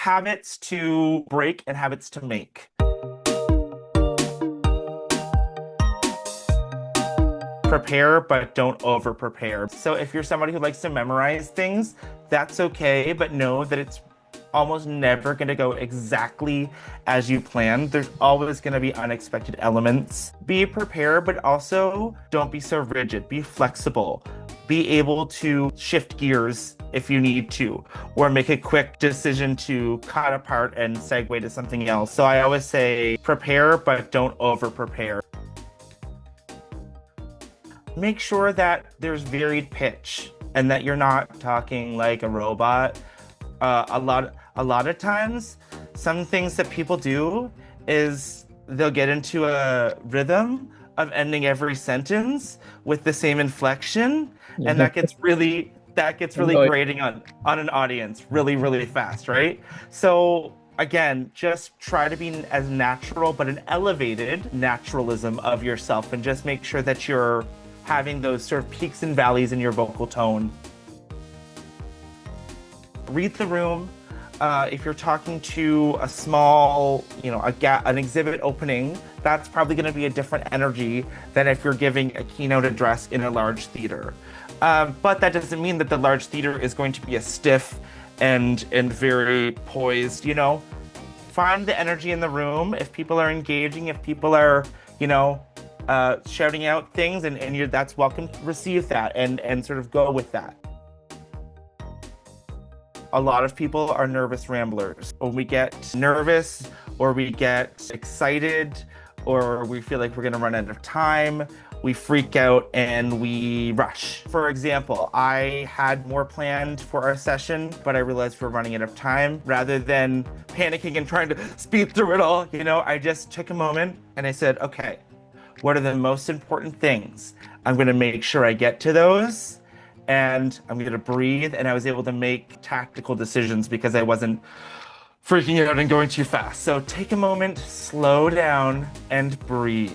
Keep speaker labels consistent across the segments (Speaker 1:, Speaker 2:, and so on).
Speaker 1: habits to break and habits to make. Prepare, but don't over prepare. So if you're somebody who likes to memorize things, that's okay, but know that it's almost never going to go exactly as you planned. There's always going to be unexpected elements. Be prepared, but also don't be so rigid. Be flexible. Be able to shift gears if you need to, or make a quick decision to cut apart and segue to something else. So I always say prepare, but don't over prepare. Make sure that there's varied pitch and that you're not talking like a robot. A lot of times, some things that people do is they'll get into a rhythm of ending every sentence with the same inflection, and that gets really
Speaker 2: Annoying.
Speaker 1: grating on an audience really fast, right? So again, just try to be as natural, but an elevated naturalism of yourself, and just make sure that you're having those sort of peaks and valleys in your vocal tone. Read the room. If you're talking to a small, an exhibit opening, that's probably going to be a different energy than if you're giving a keynote address in a large theater. But that doesn't mean that the large theater is going to be a stiff and very poised, Find the energy in the room. If people are engaging, if people are, shouting out things, and that's welcome, receive that and sort of go with that. A lot of people are nervous ramblers. When we get nervous or we get excited or we feel like we're going to run out of time, we freak out and we rush. For example, I had more planned for our session, but I realized we're running out of time. Rather than panicking and trying to speed through it all, I just took a moment and I said, okay, what are the most important things? I'm going to make sure I get to those, and I'm going to breathe. And I was able to make tactical decisions because I wasn't freaking out and going too fast. So take a moment, slow down, and breathe.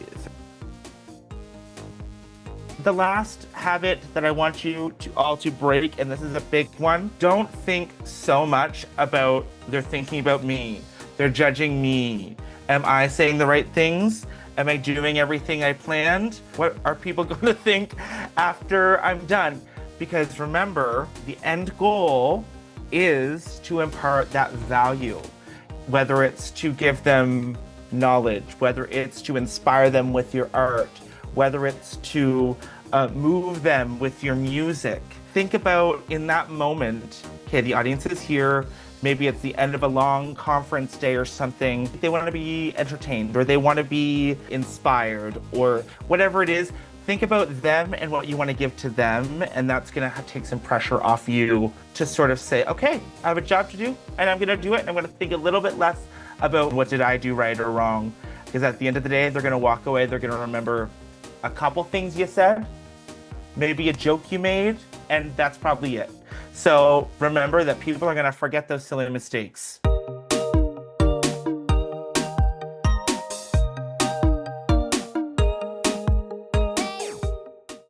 Speaker 1: The last habit that I want you to all to break, and this is a big one, don't think so much about they're thinking about me, they're judging me. Am I saying the right things? Am I doing everything I planned? What are people going to think after I'm done? Because remember, the end goal is to impart that value, whether it's to give them knowledge, whether it's to inspire them with your art, whether it's to move them with your music. Think about in that moment, okay, the audience is here. Maybe it's the end of a long conference day or something. They want to be entertained or they want to be inspired or whatever it is. Think about them and what you want to give to them. And that's going to take some pressure off you to sort of say, okay, I have a job to do and I'm going to do it. And I'm going to think a little bit less about what did I do right or wrong. Because at the end of the day, they're going to walk away. They're going to remember a couple things you said, maybe a joke you made, and that's probably it. So remember that people are going to forget those silly mistakes.